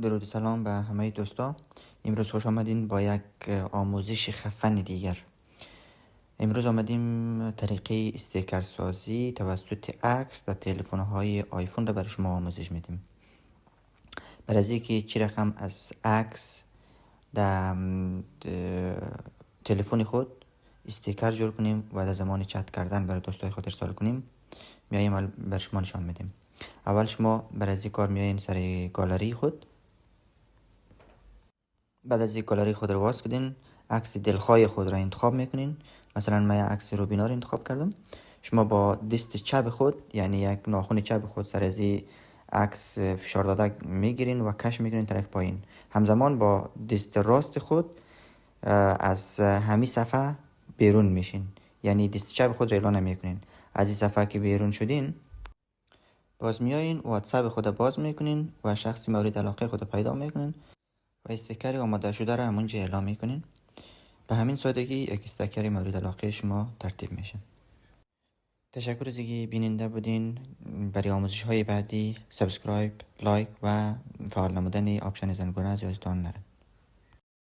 درود و سلام به همه دوستا. امروز خوش آمدین با یک آموزش خفن دیگر. امروز آمدیم طریقه استیکر سازی توسط عکس در تلفن های آیفون را برای شما آموزش میدیم. برای از اینکه چی رقم از عکس در تلفن خود استیکر جور کنیم و در زمان چت کردن برای دوستای خود ارسال کنیم، میاییم بر شما نشان میدیم. اول شما برای از این کار میایین سر گالری خود. بعد از این گالری خود رو باز کردین، عکس دلخواه خود را انتخاب میکنین. مثلا من عکس روبینا رو انتخاب کردم. شما با دست چپ خود، یعنی یک ناخن چپ خود، سر از این عکس فشار داده میگیرین و کش میکنین طرف پایین. همزمان با دست راست خود از همین صفحه بیرون میشین، یعنی دست چپ خود را اعلان نمیکنین. از این صفحه که بیرون شدین، باز میایین واتساپ خود باز میکنین و شخصی مورد علاقه خود پیدا میکنین و استیکر آماده شده را همونجا اعلام میکنین. به همین سادگی یک استیکر مورد علاقه شما ترتیب میشه. تشکر از اینکه بیننده بودین. برای آموزش های بعدی سابسکرایب، لایک و فعال نمودن آپشن زنگوله از یادتان نره.